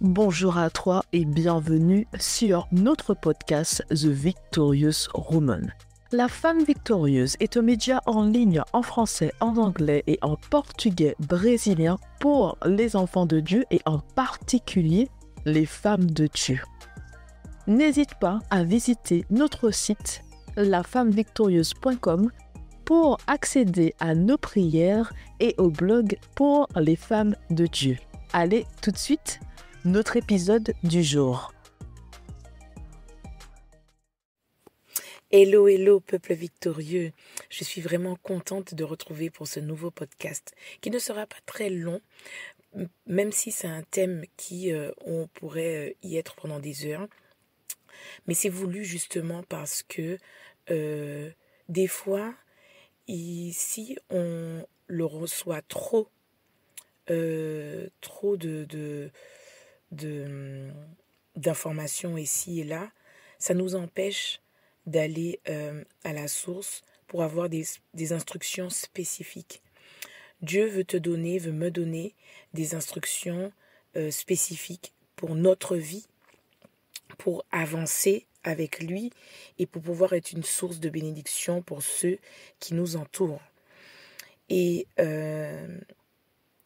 Bonjour à toi et bienvenue sur notre podcast The Victorious Woman. La femme victorieuse est un média en ligne en français, en anglais et en portugais brésilien pour les enfants de Dieu et en particulier les femmes de Dieu. N'hésite pas à visiter notre site lafemmevictorieuse.com pour accéder à nos prières et au blog pour les femmes de Dieu. Allez, tout de suite, notre épisode du jour. Hello, hello, peuple victorieux. Je suis vraiment contente de retrouver pour ce nouveau podcast qui ne sera pas très long, même si c'est un thème qui, on pourrait y être pendant des heures. Mais c'est voulu justement parce que des fois, si on le reçoit trop d'informations ici et là, ça nous empêche d'aller à la source pour avoir des instructions spécifiques. Dieu veut me donner des instructions spécifiques pour notre vie, pour avancer avec lui et pour pouvoir être une source de bénédiction pour ceux qui nous entourent. Et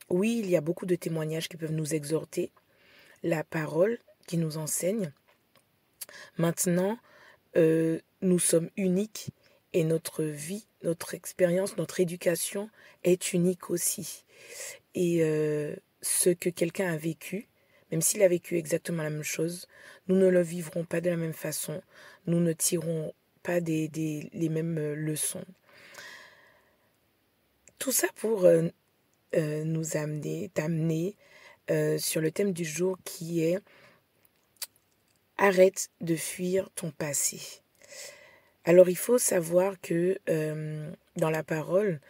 oui, il y a beaucoup de témoignages qui peuvent nous exhorter, la parole qui nous enseigne. Maintenant, nous sommes uniques et notre vie, notre expérience, notre éducation est unique aussi. Et ce que quelqu'un a vécu, même s'il a vécu exactement la même chose, nous ne le vivrons pas de la même façon. Nous ne tirerons pas les mêmes leçons. Tout ça pour t'amener sur le thème du jour qui est « Arrête de fuir ton passé ». Alors il faut savoir que dans la parole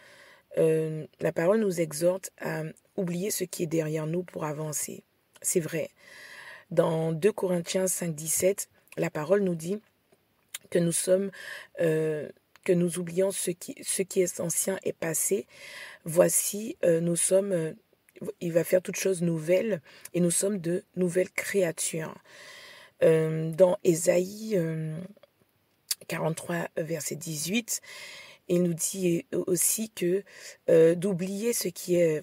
nous exhorte à oublier ce qui est derrière nous pour avancer. C'est vrai. Dans 2 Corinthiens 5,17, la parole nous dit que que nous oublions ce qui est ancien et passé. Voici, il va faire toutes choses nouvelles et nous sommes de nouvelles créatures. Dans Ésaïe 43, verset 18, il nous dit aussi que d'oublier ce qui est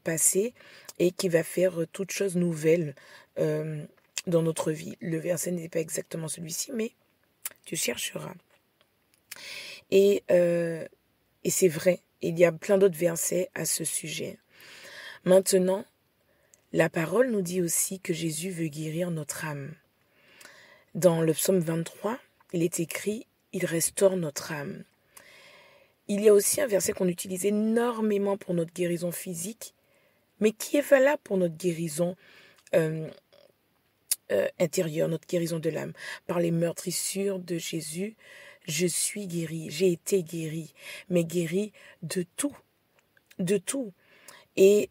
passé et qui va faire toutes choses nouvelles dans notre vie. Le verset n'est pas exactement celui-ci, mais tu chercheras. Et c'est vrai, il y a plein d'autres versets à ce sujet. Maintenant, la parole nous dit aussi que Jésus veut guérir notre âme. Dans le psaume 23, il est écrit « Il restaure notre âme ». Il y a aussi un verset qu'on utilise énormément pour notre guérison physique, mais qui est valable pour notre guérison intérieure, notre guérison de l'âme. Par les meurtrissures de Jésus, je suis guéri, j'ai été guéri, mais guéri de tout, de tout. Et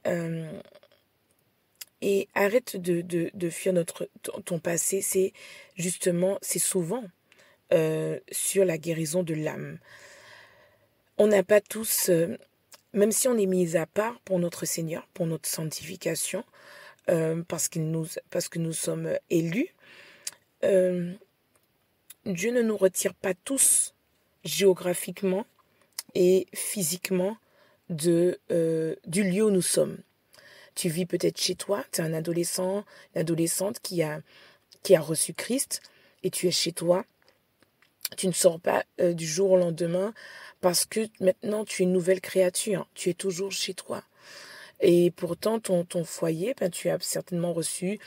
arrête de fuir ton passé, c'est souvent sur la guérison de l'âme. On n'a pas tous, même si on est mis à part pour notre Seigneur, pour notre sanctification, parce que nous sommes élus, Dieu ne nous retire pas tous géographiquement et physiquement du lieu où nous sommes. Tu vis peut-être chez toi, tu es un adolescent, une adolescente qui a reçu Christ et tu es chez toi. Tu ne sors pas du jour au lendemain parce que maintenant tu es une nouvelle créature. Tu es toujours chez toi. Et pourtant, ton foyer, tu as certainement reçu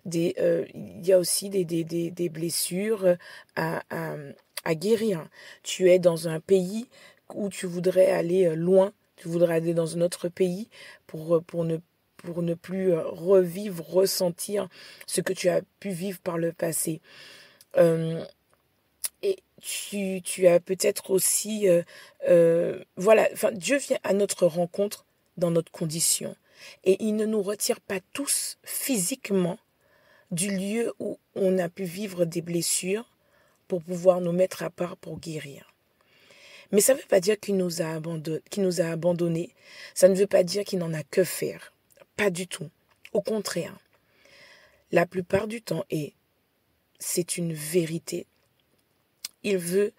il y a aussi des blessures à guérir. Tu es dans un pays où tu voudrais aller loin. Tu voudrais aller dans un autre pays pour ne plus revivre, ressentir ce que tu as pu vivre par le passé. Et tu as peut-être aussi... Dieu vient à notre rencontre dans notre condition. Et il ne nous retire pas tous physiquement du lieu où on a pu vivre des blessures pour pouvoir nous mettre à part pour guérir. Mais ça ne veut pas dire qu'il nous a abandonnés. Ça ne veut pas dire qu'il n'en a que faire. Pas du tout. Au contraire. la plupart du temps, et c'est une vérité, il veut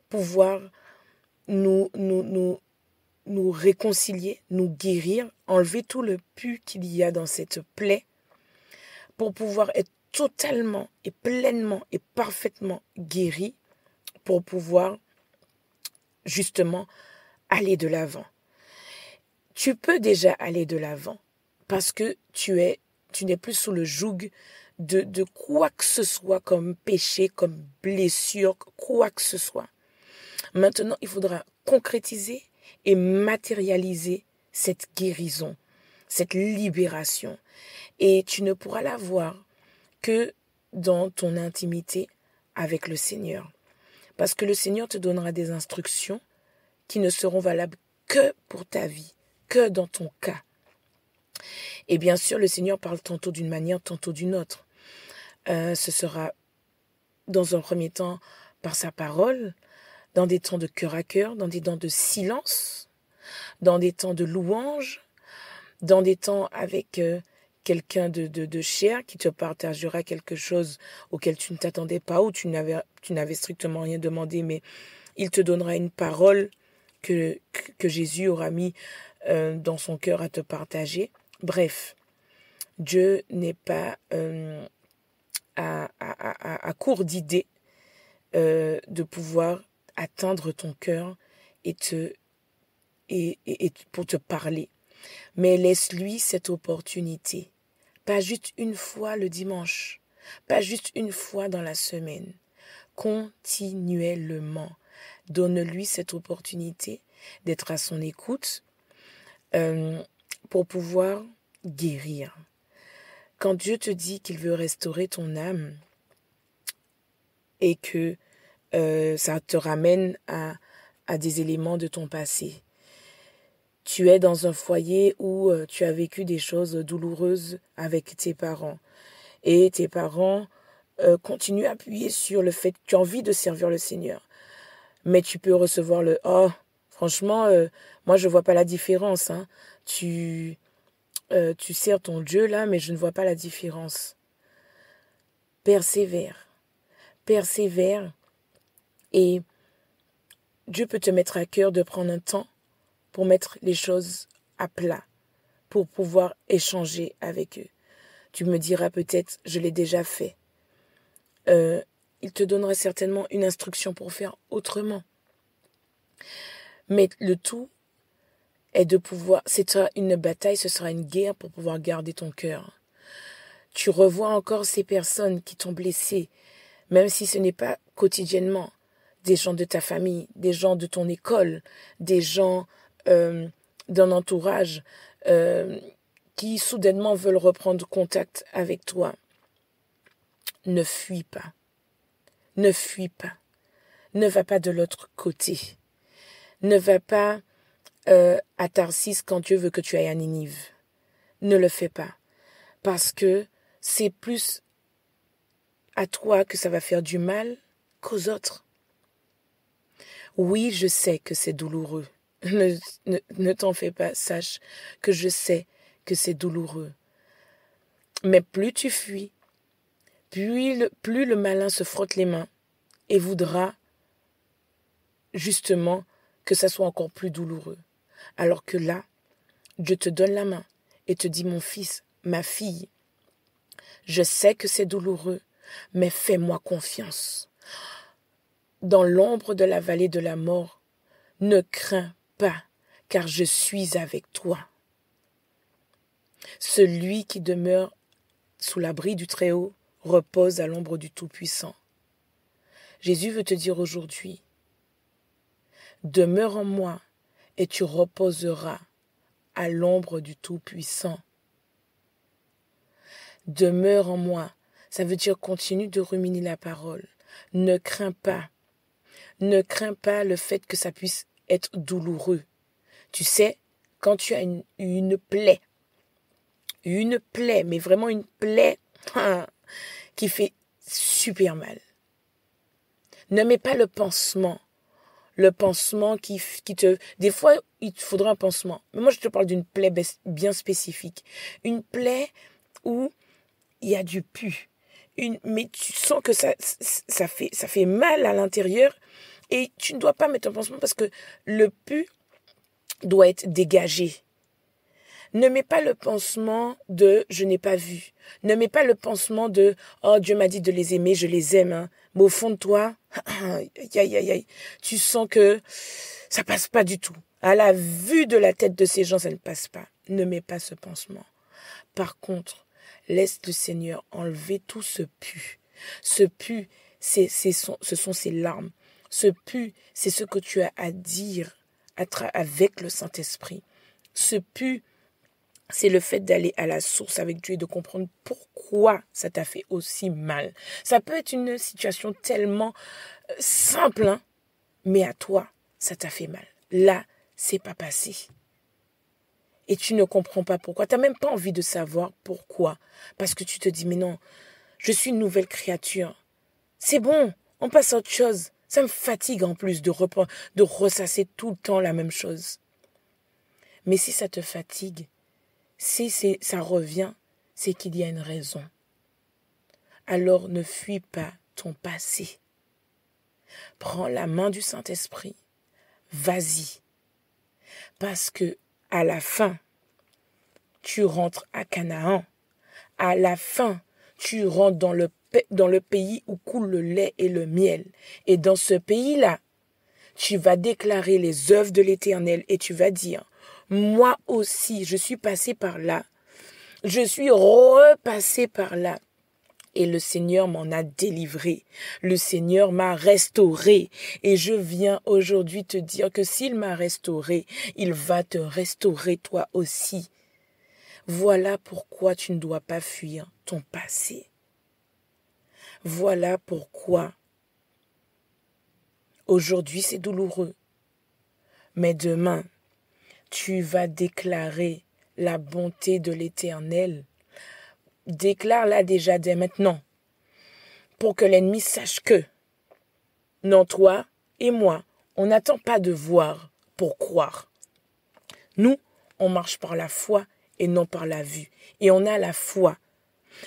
pouvoir nous réconcilier, nous guérir, enlever tout le pu qu'il y a dans cette plaie pour pouvoir être totalement et pleinement et parfaitement guéri, pour pouvoir justement aller de l'avant. Tu peux déjà aller de l'avant parce que tu n'es plus sous le joug de quoi que ce soit comme péché, comme blessure, quoi que ce soit. Maintenant, il faudra concrétiser et matérialiser cette guérison, cette libération. Et tu ne pourras la voir que dans ton intimité avec le Seigneur. Parce que le Seigneur te donnera des instructions qui ne seront valables que pour ta vie, que dans ton cas. Et bien sûr, le Seigneur parle tantôt d'une manière, tantôt d'une autre. Ce sera dans un premier temps par sa parole, dans des temps de cœur à cœur, dans des temps de silence, dans des temps de louange, dans des temps avec quelqu'un de cher qui te partagera quelque chose auquel tu ne t'attendais pas ou tu n'avais strictement rien demandé, mais il te donnera une parole que Jésus aura mis dans son cœur à te partager. Bref, Dieu n'est pas à court d'idées de pouvoir atteindre ton cœur et pour te parler. Mais laisse-lui cette opportunité. Pas juste une fois le dimanche, pas juste une fois dans la semaine. Continuellement. Donne-lui cette opportunité d'être à son écoute pour pouvoir guérir. Quand Dieu te dit qu'il veut restaurer ton âme et que ça te ramène à des éléments de ton passé, tu es dans un foyer où tu as vécu des choses douloureuses avec tes parents et tes parents continuent à appuyer sur le fait que tu as envie de servir le Seigneur. Mais tu peux recevoir le « Oh, franchement, moi je ne vois pas la différence. Hein. Tu sers ton Dieu là, mais je ne vois pas la différence. » Persévère. Persévère. Et Dieu peut te mettre à cœur de prendre un temps pour mettre les choses à plat, pour pouvoir échanger avec eux. Tu me diras peut-être, je l'ai déjà fait. Il te donnera certainement une instruction pour faire autrement. Mais le tout est de pouvoir, ce sera une bataille, ce sera une guerre pour pouvoir garder ton cœur. Tu revois encore ces personnes qui t'ont blessé, même si ce n'est pas quotidiennement, des gens de ta famille, des gens de ton école, des gens d'un entourage qui soudainement veulent reprendre contact avec toi. Ne fuis pas. Ne fuis pas. Ne va pas de l'autre côté. Ne va pas à Tarsis quand Dieu veut que tu ailles à Ninive. Ne le fais pas. Parce que c'est plus à toi que ça va faire du mal qu'aux autres. Oui, je sais que c'est douloureux. Ne t'en fais pas, sache que je sais que c'est douloureux. Mais plus tu fuis, plus le malin se frotte les mains et voudra justement que ça soit encore plus douloureux. Alors que là, Dieu te donne la main et te dit, mon fils, ma fille, je sais que c'est douloureux, mais fais-moi confiance. Dans l'ombre de la vallée de la mort, ne crains pas, car je suis avec toi. Celui qui demeure sous l'abri du Très-Haut repose à l'ombre du Tout-Puissant. Jésus veut te dire aujourd'hui, demeure en moi et tu reposeras à l'ombre du Tout-Puissant. Demeure en moi, ça veut dire continue de ruminer la parole. Ne crains pas. Ne crains pas le fait que ça puisse être douloureux. Tu sais, quand tu as une plaie, mais vraiment une plaie qui fait super mal. Ne mets pas le pansement qui te... Des fois, il te faudra un pansement. Mais moi, je te parle d'une plaie bien spécifique. Une plaie où il y a du pu. Mais tu sens que ça fait mal à l'intérieur et tu ne dois pas mettre un pansement parce que le pu doit être dégagé. Ne mets pas le pansement de « je n'ai pas vu ». Ne mets pas le pansement de « oh, Dieu m'a dit de les aimer, je les aime hein. ». Mais au fond de toi, tu sens que ça passe pas du tout. À la vue de la tête de ces gens, ça ne passe pas. Ne mets pas ce pansement. Par contre, laisse le Seigneur enlever tout ce pu. Ce pu, ce sont ses larmes. Ce pu, c'est ce que tu as à dire avec le Saint-Esprit. Ce pu, c'est le fait d'aller à la source avec Dieu et de comprendre pourquoi ça t'a fait aussi mal. Ça peut être une situation tellement simple, hein, mais à toi, ça t'a fait mal. Là, c'est pas passé. Et tu ne comprends pas pourquoi. Tu n'as même pas envie de savoir pourquoi. Parce que tu te dis, mais non, je suis une nouvelle créature. C'est bon, on passe à autre chose. Ça me fatigue en plus de ressasser tout le temps la même chose. Mais si ça te fatigue, si ça revient, c'est qu'il y a une raison. Alors ne fuis pas ton passé. Prends la main du Saint-Esprit. Vas-y. Parce que à la fin, tu rentres à Canaan. À la fin, tu rentres dans le pays où coule le lait et le miel. Et dans ce pays-là, tu vas déclarer les œuvres de l'Éternel et tu vas dire, moi aussi, je suis passé par là. Je suis repassé par là. Et le Seigneur m'en a délivré. Le Seigneur m'a restauré. Et je viens aujourd'hui te dire que s'il m'a restauré, il va te restaurer toi aussi. Voilà pourquoi tu ne dois pas fuir ton passé. Voilà pourquoi aujourd'hui c'est douloureux. Mais demain, tu vas déclarer la bonté de l'Éternel. Déclare-la déjà dès maintenant, pour que l'ennemi sache que, non, toi et moi, on n'attend pas de voir pour croire. Nous, on marche par la foi et non par la vue. Et on a la foi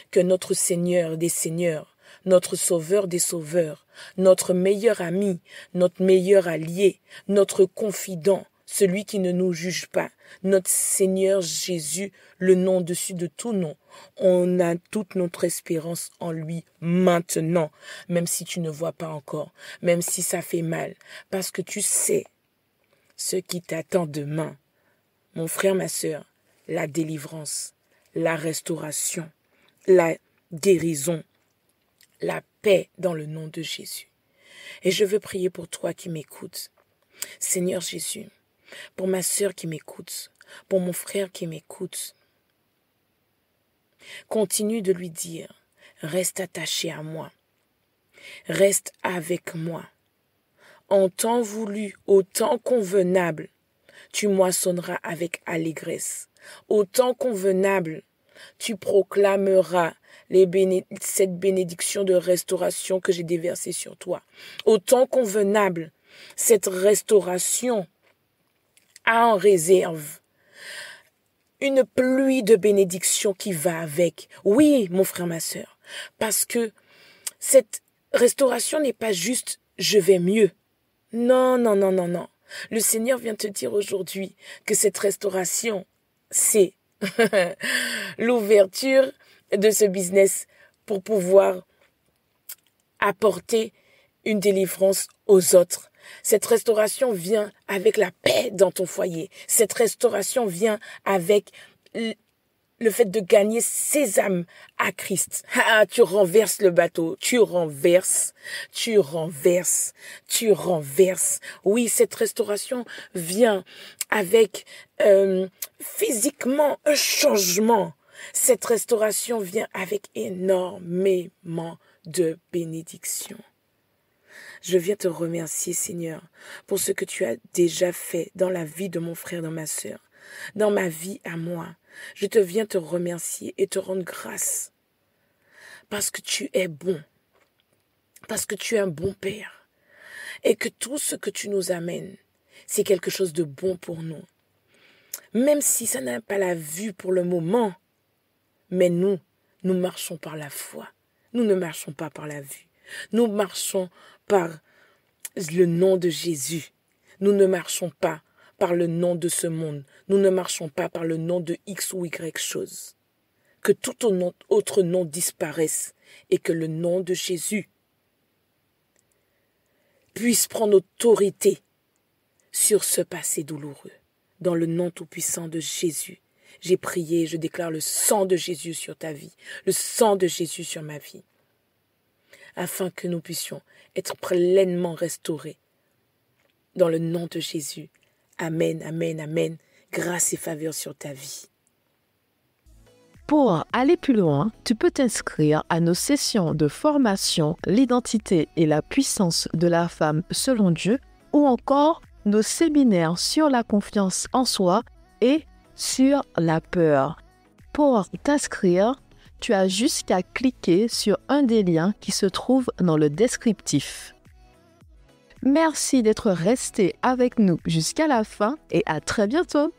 que notre Seigneur des Seigneurs, notre Sauveur des Sauveurs, notre meilleur ami, notre meilleur allié, notre confident, celui qui ne nous juge pas, notre Seigneur Jésus, le nom dessus de tout nom. On a toute notre espérance en lui maintenant, même si tu ne vois pas encore, même si ça fait mal, parce que tu sais ce qui t'attend demain. Mon frère, ma sœur, la délivrance, la restauration, la guérison, la paix dans le nom de Jésus. Et je veux prier pour toi qui m'écoutes. Seigneur Jésus, pour ma sœur qui m'écoute, pour mon frère qui m'écoute, continue de lui dire, reste attaché à moi, reste avec moi. En temps voulu, au temps convenable, tu moissonneras avec allégresse. Au temps convenable, tu proclameras cette bénédiction de restauration que j'ai déversée sur toi. Au temps convenable, cette restauration a en réserve une pluie de bénédiction qui va avec. Oui, mon frère, ma sœur, parce que cette restauration n'est pas juste « je vais mieux ». Non, non, non, non, non. Le Seigneur vient te dire aujourd'hui que cette restauration, c'est l'ouverture de ce business pour pouvoir apporter une délivrance aux autres. Cette restauration vient avec la paix dans ton foyer. Cette restauration vient avec le fait de gagner ces âmes à Christ. Ah, tu renverses le bateau, tu renverses. Oui, cette restauration vient avec physiquement un changement. Cette restauration vient avec énormément de bénédictions. Je viens te remercier, Seigneur, pour ce que tu as déjà fait dans la vie de mon frère, de ma sœur, dans ma vie à moi. Je te viens te remercier et te rendre grâce parce que tu es bon, parce que tu es un bon Père et que tout ce que tu nous amènes, c'est quelque chose de bon pour nous. Même si ça n'a pas la vue pour le moment, mais nous, Nous marchons par la foi. Nous ne marchons pas par la vue. Nous marchons par le nom de Jésus. Nous ne marchons pas par le nom de ce monde. Nous ne marchons pas par le nom de X ou Y chose. Que tout autre nom disparaisse et que le nom de Jésus puisse prendre autorité sur ce passé douloureux. Dans le nom tout-puissant de Jésus, j'ai prié, je déclare le sang de Jésus sur ta vie, le sang de Jésus sur ma vie, afin que nous puissions être pleinement restaurés. Dans le nom de Jésus, amen, amen, amen. Grâce et faveur sur ta vie. Pour aller plus loin, tu peux t'inscrire à nos sessions de formation L'identité et la puissance de la femme selon Dieu ou encore nos séminaires sur la confiance en soi et sur la peur. Pour t'inscrire, tu as juste qu'à cliquer sur un des liens qui se trouve dans le descriptif. Merci d'être resté avec nous jusqu'à la fin et à très bientôt.